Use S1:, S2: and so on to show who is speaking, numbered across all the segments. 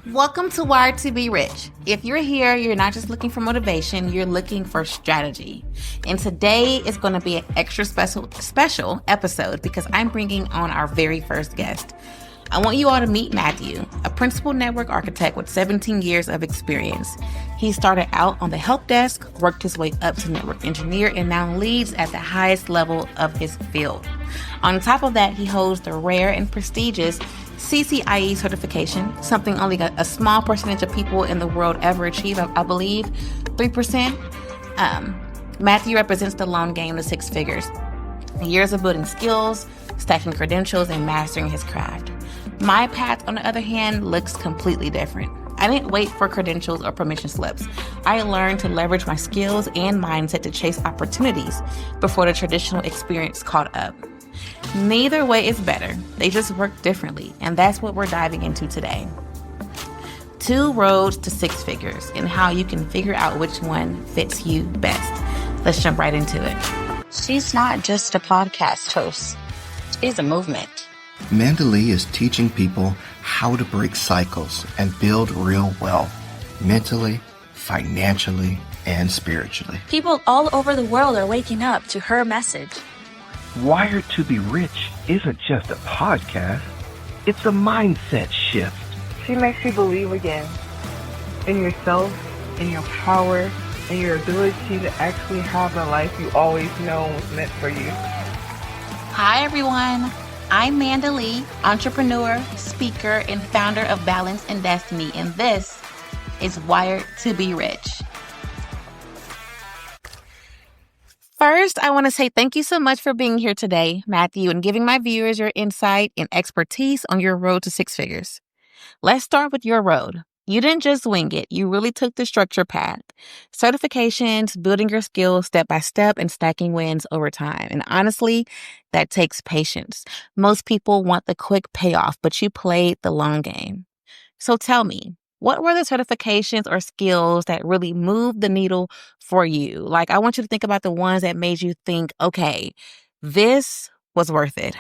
S1: Welcome to Wired to Be Rich. If you're here, you're not just looking for motivation, you're looking for strategy. And today is going to be an extra special episode because I'm bringing on our very first guest. I want you all to meet Matthew, a principal network architect with 17 years of experience. He started out on the help desk, worked his way up to network engineer, and now leads at the highest level of his field. On top of that, he holds the rare and prestigious CCIE certification, something only a small percentage of people in the world ever achieve, I believe, 3%. Matthew represents the long game to six figures. Years of building skills, stacking credentials, and mastering his craft. My path, on the other hand, looks completely different. I didn't wait for credentials or permission slips. I learned to leverage my skills and mindset to chase opportunities before the traditional experience caught up. Neither way is better. They just work differently, and that's what we're diving into today. 2 roads to 6 figures and how you can figure out which one fits you best. Let's jump right into it.
S2: She's not just a podcast host. She's a movement.
S3: Manda Leea is teaching people how to break cycles and build real wealth, mentally, financially, and spiritually.
S2: People all over the world are waking up to her message.
S4: Wired to be Rich isn't just a podcast, it's a mindset shift.
S5: She makes you believe again in yourself, in your power, and your ability to actually have the life you always known was meant for you.
S1: Hi, everyone. I'm Manda Leea, entrepreneur, speaker, and founder of Balance and Destiny, and this is Wired to be Rich. First, I want to say thank you so much for being here today, Matthew, and giving my viewers your insight and expertise on your road to 6 figures. Let's start with your road. You didn't just wing it. You really took the structure path. Certifications, building your skills step by step, and stacking wins over time. And honestly, that takes patience. Most people want the quick payoff, but you played the long game. So tell me, what were the certifications or skills that really moved the needle for you? Like, I want you to think about the ones that made you think, okay, this was worth it.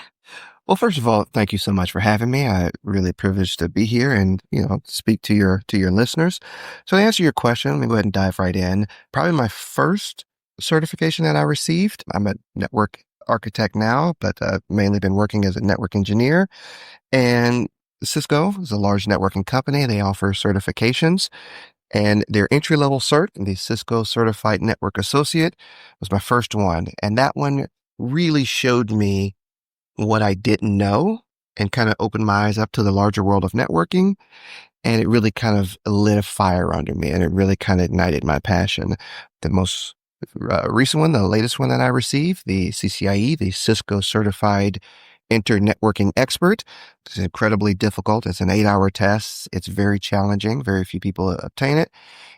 S3: Well, first of all, thank you so much for having me. I'm really privileged to be here and, speak to your listeners. So to answer your question, let me go ahead and dive right in. Probably my first certification that I received. I'm a network architect now, but mainly been working as a network engineer. And Cisco is a large networking company. They offer certifications. And their entry-level cert, the Cisco Certified Network Associate, was my first one. And that one really showed me what I didn't know and kind of opened my eyes up to the larger world of networking. And it really kind of lit a fire under me, and it really kind of ignited my passion. The most recent one, the latest one that I received, the CCIE, the Cisco Certified Networking Expert. It's incredibly difficult. It's an 8-hour test. It's very challenging. Very few people obtain it.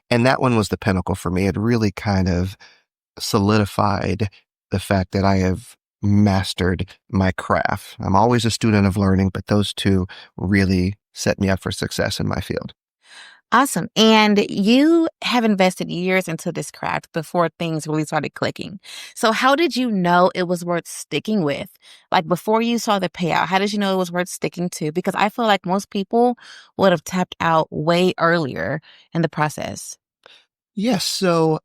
S3: And that one was the pinnacle for me. It really kind of solidified the fact that I have mastered my craft. I'm always a student of learning, but those two really set me up for success in my field.
S1: Awesome. And you have invested years into this craft before things really started clicking. So how did you know it was worth sticking with? Like before you saw the payout, how did you know it was worth sticking to? Because I feel like most people would have tapped out way earlier in the process.
S3: Yes. So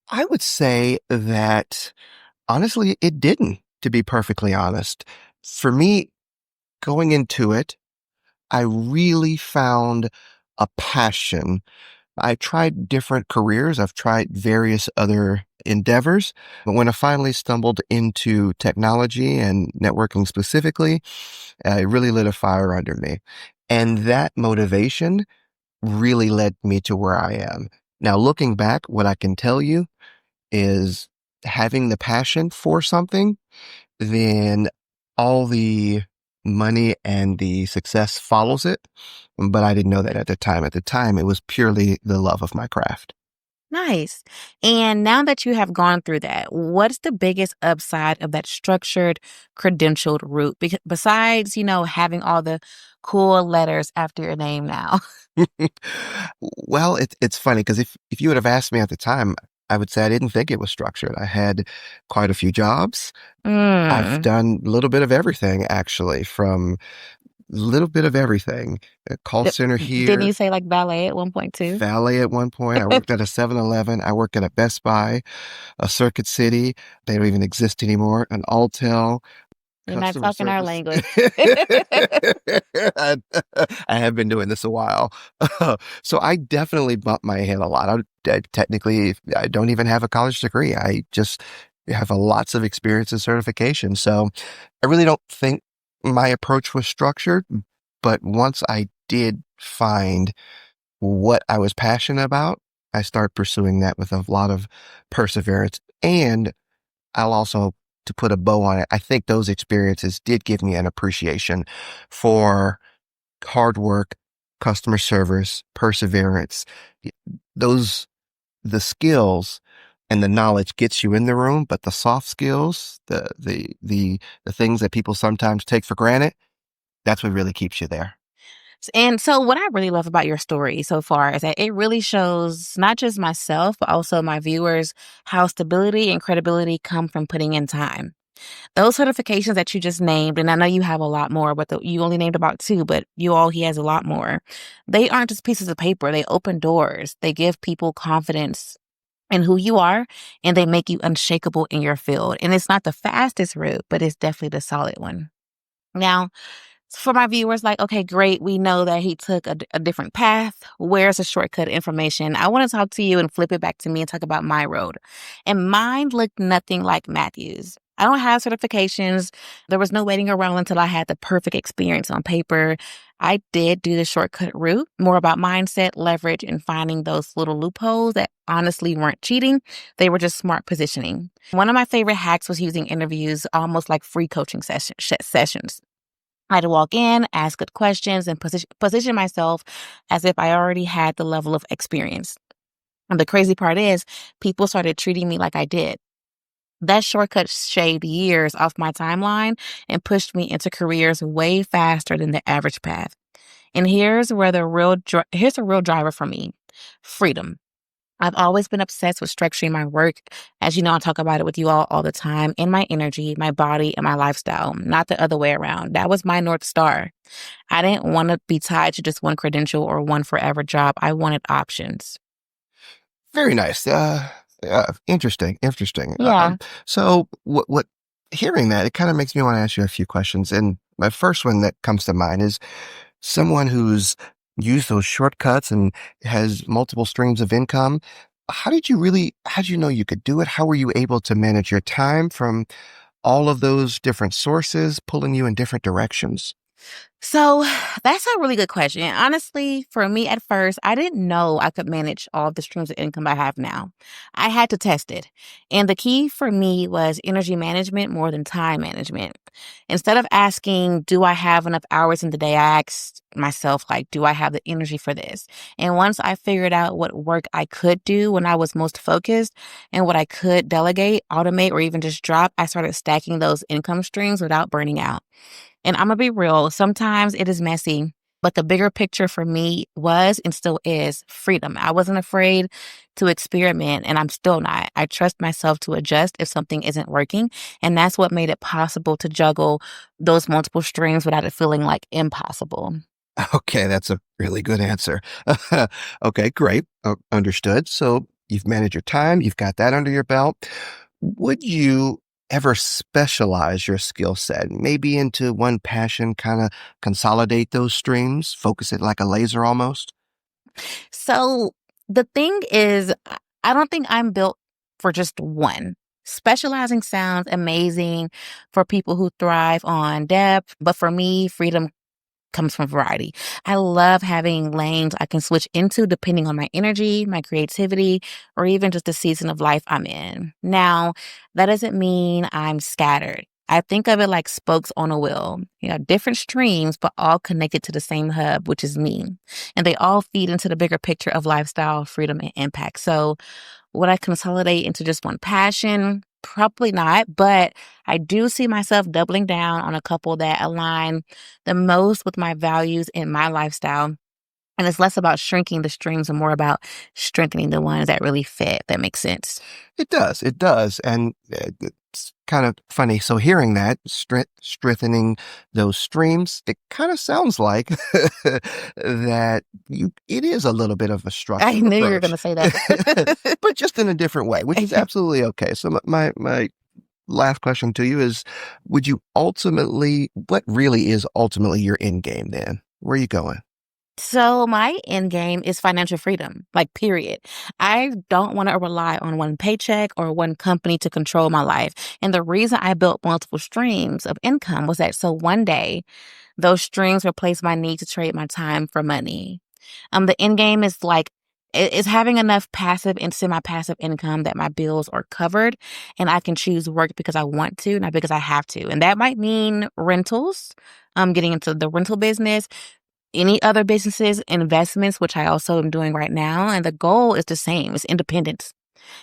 S3: I would say that honestly, it didn't, to be perfectly honest. For me, going into it, I really found a passion. I tried different careers. I've tried various other endeavors. But when I finally stumbled into technology and networking specifically, it really lit a fire under me. And that motivation really led me to where I am. Now, looking back, what I can tell you is having the passion for something, then all the money and the success follows it. But I didn't know that at the time. At the time, it was purely the love of my craft.
S1: Nice. And now that you have gone through that, what's the biggest upside of that structured, credentialed route? Besides, having all the cool letters after your name now.
S3: Well, it's funny because if you would have asked me at the time, I would say I didn't think it was structured. I had quite a few jobs. I've done a little bit of everything, actually, from little bit of everything. A call center
S1: Didn't
S3: here,
S1: you say like ballet at one point too?
S3: valet at one point. I worked at a 7-Eleven. I worked at a Best Buy, a Circuit City. They don't even exist anymore. An Alltel,
S1: You're not
S3: customer
S1: talking our
S3: service.
S1: language.
S3: I, I have been doing this a while. So I definitely bump my head a lot. Technically, I don't even have a college degree. I just have lots of experience and certification. So I really don't think my approach was structured. But once I did find what I was passionate about, I started pursuing that with a lot of perseverance. And I'll also, to put a bow on it, I think those experiences did give me an appreciation for hard work, customer service, perseverance. Those, the skills and the knowledge gets you in the room, but the soft skills, the things that people sometimes take for granted, that's what really keeps you there.
S1: And so what I really love about your story so far is that it really shows not just myself, but also my viewers how stability and credibility come from putting in time. Those certifications that you just named, and I know you have a lot more, but you only named about two, but he has a lot more. They aren't just pieces of paper. They open doors. They give people confidence in who you are, and they make you unshakable in your field. And it's not the fastest route, but it's definitely the solid one. Now, for my viewers, like, okay, great. We know that he took a different path. Where's the shortcut information? I want to talk to you and flip it back to me and talk about my road. And mine looked nothing like Matthew's. I don't have certifications. There was no waiting around until I had the perfect experience on paper. I did do the shortcut route, more about mindset, leverage, and finding those little loopholes that honestly weren't cheating. They were just smart positioning. One of my favorite hacks was using interviews almost like free coaching sessions. I had to walk in, ask good questions, and position myself as if I already had the level of experience. And the crazy part is, people started treating me like I did. That shortcut shaved years off my timeline and pushed me into careers way faster than the average path. And here's the real driver for me: freedom. I've always been obsessed with structuring my work. As you know, I talk about it with you all the time, in my energy, my body, and my lifestyle, not the other way around. That was my North Star. I didn't want to be tied to just one credential or one forever job. I wanted options.
S3: Very nice. Interesting. Interesting.
S1: Yeah.
S3: So hearing that, it kind of makes me want to ask you a few questions. And my first one that comes to mind is someone who's used those shortcuts and has multiple streams of income. How did you know you could do it? How were you able to manage your time from all of those different sources pulling you in different directions?
S1: So that's a really good question. And honestly, for me at first, I didn't know I could manage all of the streams of income I have now. I had to test it. And the key for me was energy management more than time management. Instead of asking, do I have enough hours in the day, I asked myself, like, do I have the energy for this? And once I figured out what work I could do when I was most focused and what I could delegate, automate, or even just drop, I started stacking those income streams without burning out. And I'm going to be real, sometimes it is messy, but the bigger picture for me was and still is freedom. I wasn't afraid to experiment, and I'm still not. I trust myself to adjust if something isn't working. And that's what made it possible to juggle those multiple streams without it feeling like impossible.
S3: Okay, that's a really good answer. Okay, great. Understood. So you've managed your time, you've got that under your belt. Would you ever specialize your skill set, maybe into one passion, kind of consolidate those streams, focus it like a laser almost?
S1: So the thing is, I don't think I'm built for just one. Specializing sounds amazing for people who thrive on depth, but for me, freedom comes from variety. I love having lanes I can switch into depending on my energy, my creativity, or even just the season of life I'm in. Now, that doesn't mean I'm scattered. I think of it like spokes on a wheel, different streams, but all connected to the same hub, which is me. And they all feed into the bigger picture of lifestyle, freedom, and impact. So would I consolidate into just one passion? Probably not, but I do see myself doubling down on a couple that align the most with my values and my lifestyle. And it's less about shrinking the streams and more about strengthening the ones that really fit. That makes sense.
S3: It does. It does. And it's kind of funny. So hearing that, strengthening those streams, it kind of sounds like that it is a little bit of a structured
S1: I knew you were
S3: approach.
S1: going to say that.
S3: But just in a different way, which is absolutely okay. So my last question to you is, what really is ultimately your end game then? Where are you going?
S1: So my end game is financial freedom, like period. I don't want to rely on one paycheck or one company to control my life. And the reason I built multiple streams of income was that so one day those streams replace my need to trade my time for money. The end game is is having enough passive and semi-passive income that my bills are covered and I can choose work because I want to, not because I have to. And that might mean rentals, getting into the rental business, any other businesses, investments, which I also am doing right now. And the goal is the same. It's independence.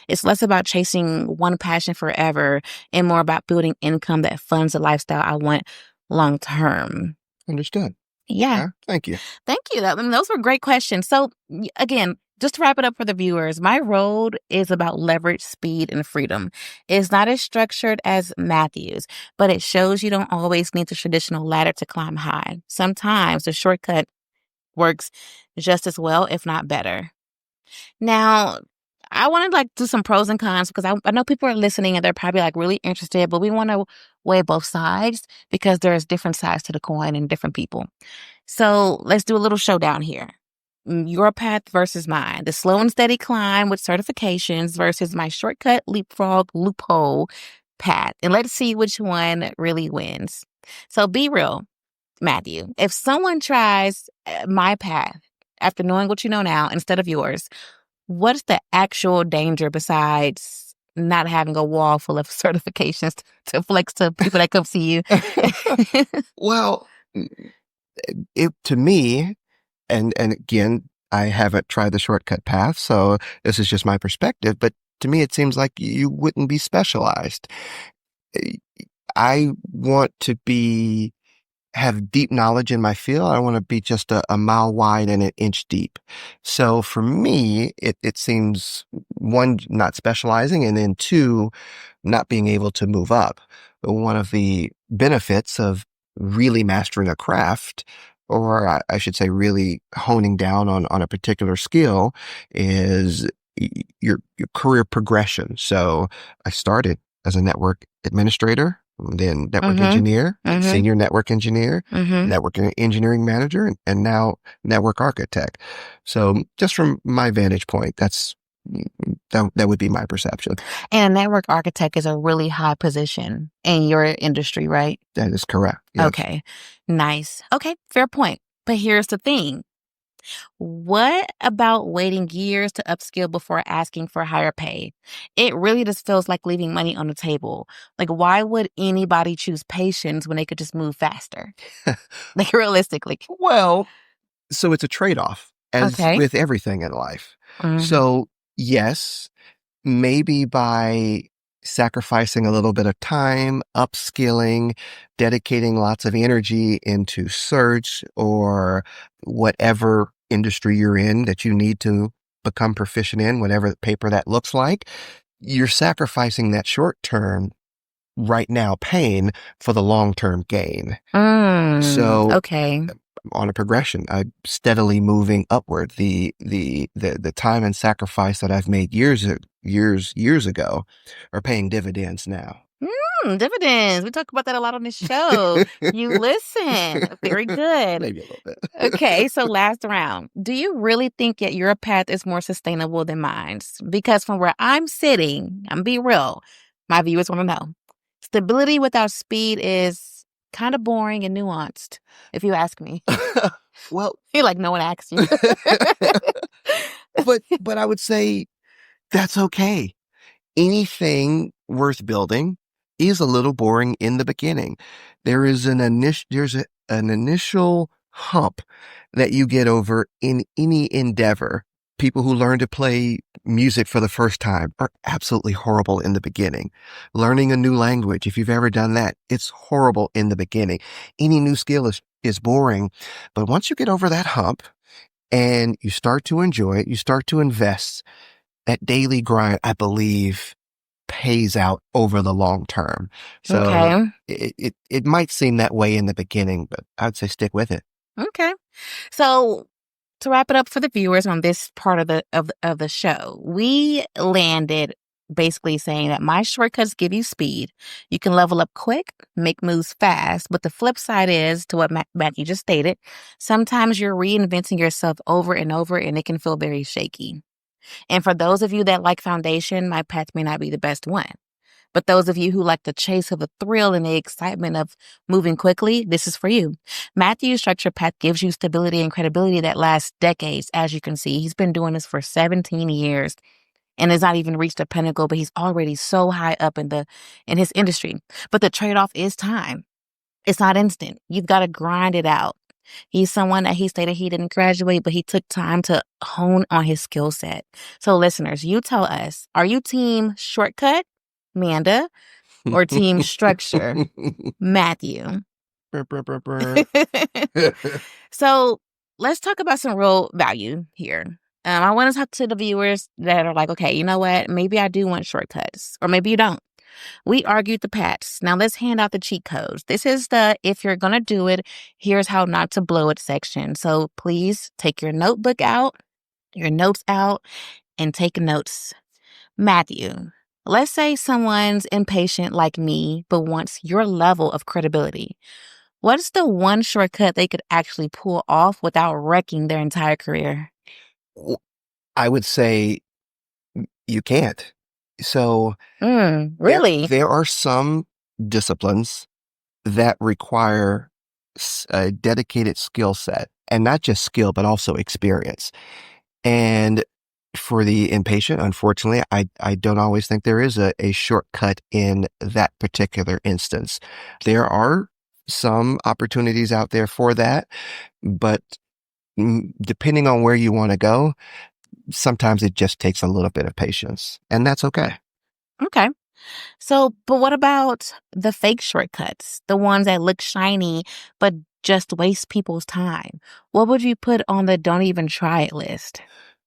S1: It's less about chasing one passion forever and more about building income that funds the lifestyle I want long term.
S3: Understood.
S1: Yeah.
S3: Thank you.
S1: Thank you. Those were great questions. So again, just to wrap it up for the viewers, my road is about leverage, speed, and freedom. It's not as structured as Matthew's, but it shows you don't always need the traditional ladder to climb high. Sometimes the shortcut works just as well, if not better. Now, I want to do some pros and cons because I know people are listening and they're probably really interested, but we want to weigh both sides because there's different sides to the coin and different people. So let's do a little showdown here. Your path versus mine. The slow and steady climb with certifications versus my shortcut leapfrog loophole path. And let's see which one really wins. So be real, Matthew. If someone tries my path after knowing what you know now instead of yours, what's the actual danger besides not having a wall full of certifications to flex to people that come see you?
S3: Well, to me, and again, I haven't tried the shortcut path, so this is just my perspective, but to me, it seems like you wouldn't be specialized. I want to have deep knowledge in my field. I want to be just a mile wide and an inch deep. So for me, it seems, one, not specializing, and then two, not being able to move up. One of the benefits of really mastering a craft, or I should say really honing down on a particular skill, is your career progression. So I started as a network administrator, then network engineer, senior network engineer, network engineering manager, and now network architect. So just from my vantage point, that would be my perception.
S1: And a network architect is a really high position in your industry, right?
S3: That is correct. Yes.
S1: Okay. Nice. Okay. Fair point. But here's the thing. What about waiting years to upskill before asking for higher pay? It really just feels like leaving money on the table. Why would anybody choose patience when they could just move faster? Realistically.
S3: Well, so it's a trade-off, as
S1: Okay.
S3: with everything in life. So yes, maybe by sacrificing a little bit of time, upskilling, dedicating lots of energy into search or whatever industry you're in that you need to become proficient in, whatever paper that looks like, you're sacrificing that short-term, right now pain for the long-term gain. So
S1: okay.
S3: On a progression, I'm steadily moving upward. The time and sacrifice that I've made years ago are paying dividends now.
S1: Dividends. We talk about that a lot on this show. You listen. Very good.
S3: Maybe a little bit.
S1: Okay, so last round. Do you really think that your path is more sustainable than mine? Because from where I'm sitting, I'm being real, my viewers want to know. Stability without speed is kind of boring and nuanced, if you ask me.
S3: Well,
S1: You're like, no one asked you.
S3: but I would say that's okay. Anything worth building is a little boring in the beginning. There's an initial hump that you get over in any endeavor. People who learn to play music for the first time are absolutely horrible in the beginning. Learning a new language, if you've ever done that, it's horrible in the beginning. Any new skill is boring. But once you get over that hump and you start to enjoy it, you start to invest, that daily grind, I believe, pays out over the long term. So
S1: Okay.
S3: it might seem that way in the beginning, but I'd say stick with it.
S1: Okay. So to wrap it up for the viewers on this part of the show, we landed basically saying that my shortcuts give you speed. You can level up quick, make moves fast, but the flip side is to what Matthew just stated. Sometimes you're reinventing yourself over and over, and it can feel very shaky. And for those of you that like foundation, my path may not be the best one. But those of you who like the chase of the thrill and the excitement of moving quickly, this is for you. Matthew's structure path gives you stability and credibility that lasts decades. As you can see, he's been doing this for 17 years and has not even reached a pinnacle, but he's already so high up in his industry. But the trade-off is time. It's not instant. You've got to grind it out. He's someone that he stated he didn't graduate, but he took time to hone on his skill set. So listeners, you tell us, are you team shortcut, Manda, or team structure, Matthew? So let's talk about some real value here. I want to talk to the viewers that are like, okay, you know what? Maybe I do want shortcuts, or maybe you don't. We argued the paths. Now let's hand out the cheat codes. This is the, if you're going to do it, here's how not to blow it section. So please take your notebook out, your notes out, and take notes. Matthew, let's say someone's impatient like me, but wants your level of credibility. What's the one shortcut they could actually pull off without wrecking their entire career?
S3: I would say you can't. So
S1: Really?
S3: there are some disciplines that require a dedicated skill set, and not just skill, but also experience. And for the impatient, unfortunately, I don't always think there is a shortcut in that particular instance. There are some opportunities out there for that, but depending on where you want to go, sometimes it just takes a little bit of patience, and that's okay.
S1: Okay. So, but what about the fake shortcuts, the ones that look shiny, but just waste people's time? What would you put on the don't even try it list?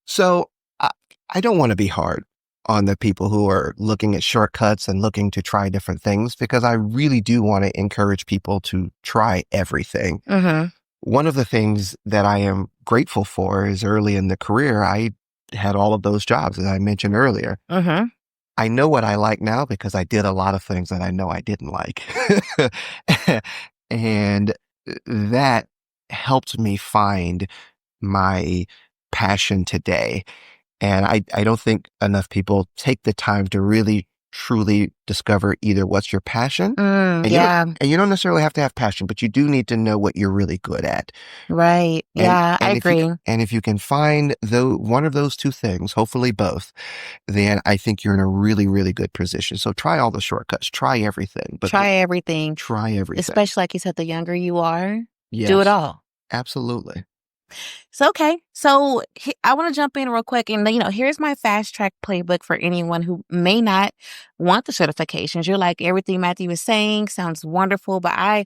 S3: So I don't want to be hard on the people who are looking at shortcuts and looking to try different things, because I really do want to encourage people to try everything.
S1: Mm-hmm.
S3: One of the things that I am grateful for is early in the career, I had all of those jobs that I mentioned earlier.
S1: Mm-hmm.
S3: I know what I like now because I did a lot of things that I know I didn't like. And that helped me find my passion today. And I don't think enough people take the time to really, truly discover either what's your passion. And you don't necessarily have to have passion, but you do need to know what you're really good at.
S1: Right. Yeah, I agree.
S3: And if you can find one of those two things, hopefully both, then I think you're in a really, really good position. So try all the shortcuts. Try everything.
S1: Try everything.
S3: Try everything.
S1: Especially, like you said, the younger you are,
S3: Yes.
S1: do it all.
S3: Absolutely.
S1: So, okay. So I want to jump in real quick. And, here's my fast track playbook for anyone who may not want the certifications. You're like, everything Matthew is saying sounds wonderful, but I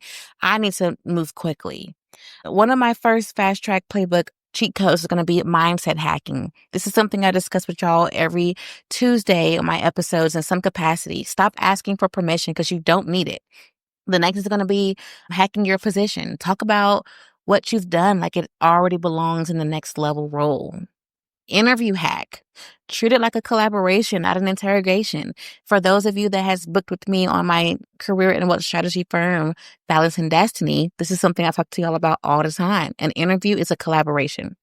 S1: need to move quickly. One of my first fast track playbook cheat codes is going to be mindset hacking. This is something I discuss with y'all every Tuesday on my episodes in some capacity. Stop asking for permission because you don't need it. The next is going to be hacking your position. Talk about what you've done like it already belongs in the next level role. Interview hack. Treat it like a collaboration, not an interrogation. For those of you that has booked with me on my career and what strategy firm, Balance and Destiny, this is something I talk to y'all about all the time. An interview is a collaboration.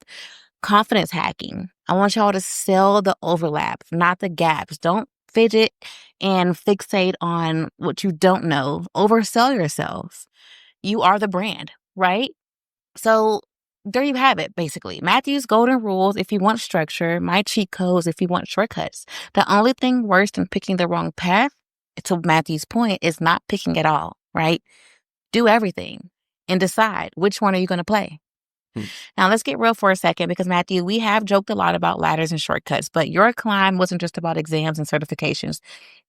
S1: Confidence hacking. I want y'all to sell the overlap, not the gaps. Don't fidget and fixate on what you don't know. Oversell yourself. You are the brand, right? So there you have it, basically. Matthew's golden rules if you want structure, my cheat codes if you want shortcuts. The only thing worse than picking the wrong path, to Matthew's point, is not picking at all, right? Do everything and decide which one are you going to play. Now, let's get real for a second because, Matthew, we have joked a lot about ladders and shortcuts, but your climb wasn't just about exams and certifications.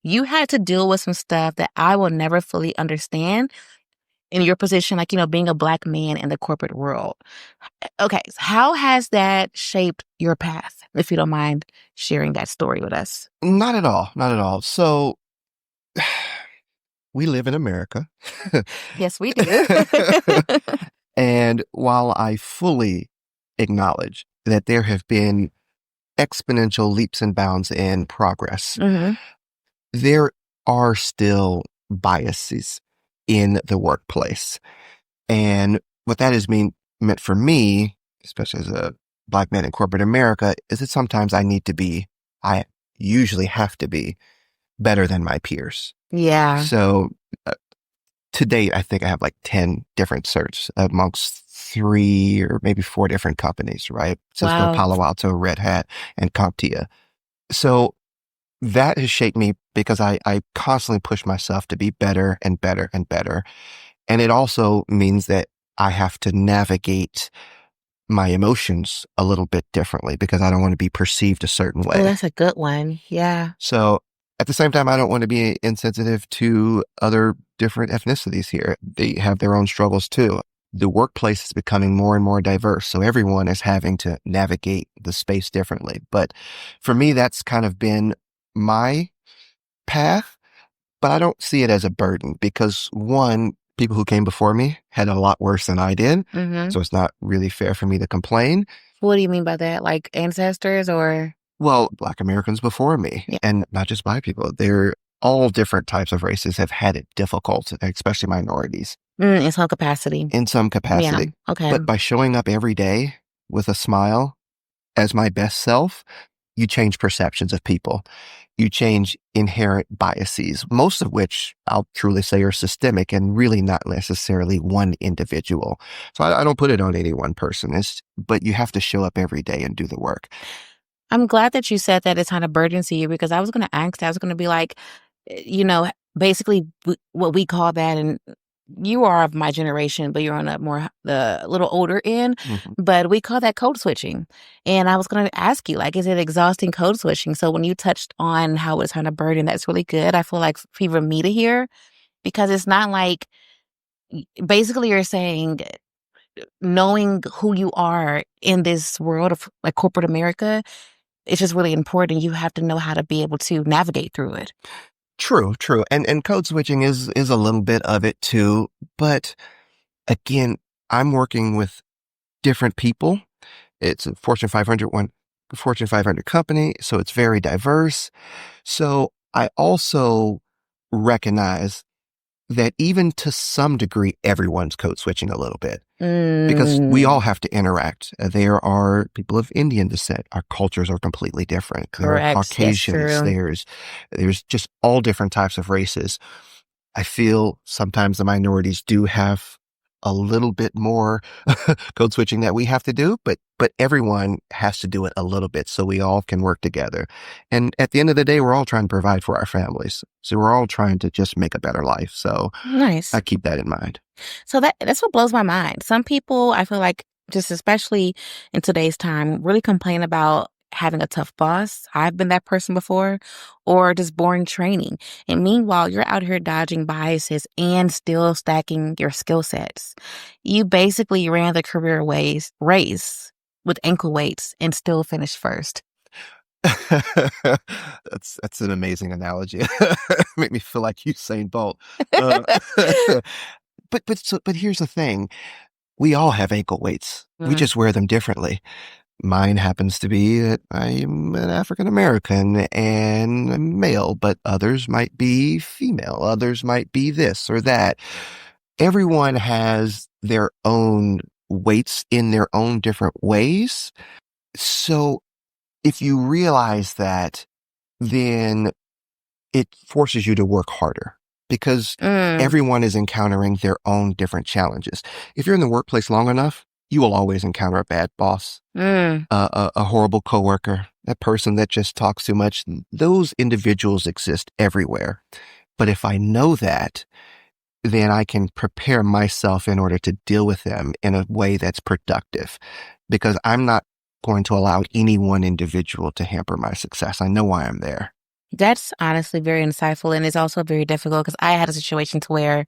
S1: You had to deal with some stuff that I will never fully understand in your position, like, being a Black man in the corporate world. Okay, so how has that shaped your path? If you don't mind sharing that story with us.
S3: Not at all. Not at all. So we live in America.
S1: Yes, we do.
S3: And while I fully acknowledge that there have been exponential leaps and bounds in progress, there are still biases in the workplace. And what that has meant for me, especially as a Black man in corporate America, is that sometimes I usually have to be better than my peers.
S1: Yeah.
S3: So to date, I think I have like 10 different certs amongst 3 or maybe 4 different companies, right? Cisco,
S1: Wow.
S3: Palo Alto, Red Hat, and CompTIA. So that has shaped me because I constantly push myself to be better and better and better. And it also means that I have to navigate my emotions a little bit differently because I don't want to be perceived a certain way.
S1: Oh, that's a good one. Yeah.
S3: So at the same time, I don't want to be insensitive to other different ethnicities here. They have their own struggles too. The workplace is becoming more and more diverse, so everyone is having to navigate the space differently. But for me, that's kind of been my path, but I don't see it as a burden because one, people who came before me had a lot worse than I did, so it's not really fair for me to complain.
S1: What do you mean by that? Like ancestors or?
S3: Well, Black Americans before me, and not just Black people. They're all different types of races have had it difficult, especially minorities.
S1: In some capacity.
S3: In some capacity.
S1: Yeah. Okay.
S3: But by showing up every day with a smile as my best self, you change perceptions of people. You change inherent biases, most of which I'll truly say are systemic and really not necessarily one individual. So I don't put it on any one person, but you have to show up every day and do the work.
S1: I'm glad that you said that it's not a burden to you because I was going to ask that. I was going to be like, basically what we call that, and you are of my generation, but you're on the little older end, but we call that code switching. And I was going to ask you, like, is it exhausting code switching? So when you touched on how it's not a burden, that's really good. I feel like for me to hear, because it's not like, basically you're saying knowing who you are in this world of like corporate America, it's just really important. You have to know how to be able to navigate through it.
S3: True. And code switching is a little bit of it too. But again, I'm working with different people. It's a Fortune 500 company, so it's very diverse. So I also recognize that even to some degree, everyone's code switching a little bit because we all have to interact. There are people of Indian descent. Our cultures are completely different.
S1: Correct.
S3: There are Caucasians. There's just all different types of races. I feel sometimes the minorities do have a little bit more code switching that we have to do, but everyone has to do it a little bit so we all can work together. And at the end of the day, we're all trying to provide for our families. So we're all trying to just make a better life. So
S1: nice.
S3: I keep that in mind.
S1: So that's what blows my mind. Some people, I feel like, just especially in today's time, really complain about having a tough boss. I've been that person before, or just boring training. And meanwhile, you're out here dodging biases and still stacking your skill sets. You basically ran the career race with ankle weights and still finished first.
S3: That's an amazing analogy. Make me feel like Usain Bolt. But here's the thing. We all have ankle weights. We just wear them differently. Mine happens to be that I'm an African American and a male, but others might be female. Others might be this or that. Everyone has their own weights in their own different ways. So if you realize that, then it forces you to work harder because everyone is encountering their own different challenges. If you're in the workplace long enough, you will always encounter a bad boss, a horrible coworker, a person that just talks too much. Those individuals exist everywhere. But if I know that, then I can prepare myself in order to deal with them in a way that's productive because I'm not going to allow any one individual to hamper my success. I know why I'm there.
S1: That's honestly very insightful, and it's also very difficult because I had a situation to where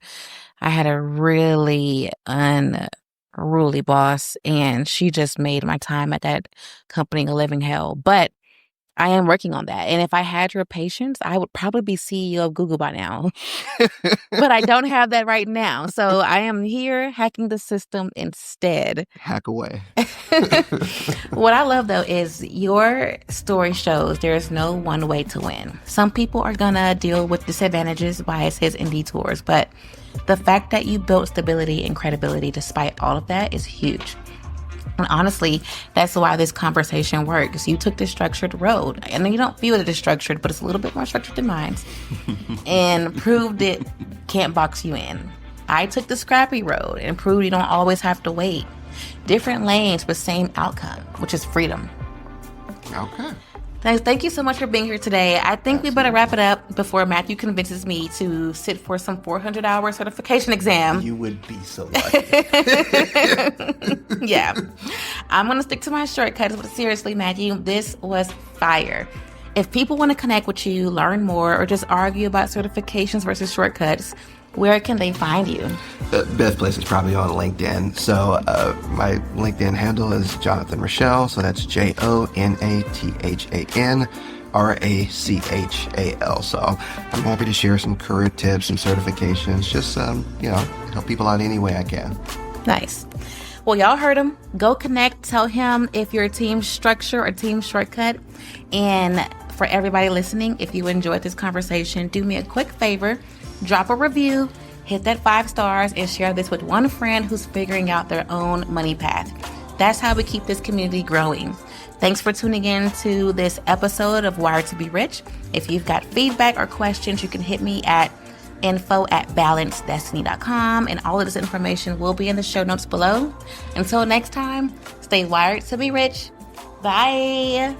S1: I had a really unruly boss, and she just made my time at that company a living hell. But I am working on that. And if I had your patience, I would probably be CEO of Google by now. But I don't have that right now. So I am here hacking the system instead.
S3: Hack away.
S1: What I love, though, is your story shows there's no one way to win. Some people are going to deal with disadvantages, biases, and detours. But the fact that you built stability and credibility despite all of that is huge. And honestly, that's why this conversation works. You took the structured road. And you don't feel it is structured, but it's a little bit more structured than mine. And proved it can't box you in. I took the scrappy road and proved you don't always have to wait. Different lanes, but same outcome, which is freedom.
S3: Okay.
S1: Thank you so much for being here today. I think we better wrap it up before Matthew convinces me to sit for some 400-hour certification exam.
S6: You would be so lucky.
S1: Yeah. I'm going to stick to my shortcuts, but seriously, Matthew, this was fire. If people want to connect with you, learn more, or just argue about certifications versus shortcuts, where can they find you?
S3: The best place is probably on LinkedIn. So my LinkedIn handle is Jonathan Rachel. So that's JonathanRachal. So I'm happy to share some career tips, some certifications, just, help people out any way I can.
S1: Nice. Well, y'all heard him. Go connect. Tell him if you're a team structure or team shortcut. And for everybody listening, if you enjoyed this conversation, do me a quick favor. Drop a review, hit that 5 stars, and share this with one friend who's figuring out their own money path. That's how we keep this community growing. Thanks for tuning in to this episode of Wired to Be Rich. If you've got feedback or questions, you can hit me at info@balancedestiny.com, and all of this information will be in the show notes below. Until next time, stay wired to be rich. Bye.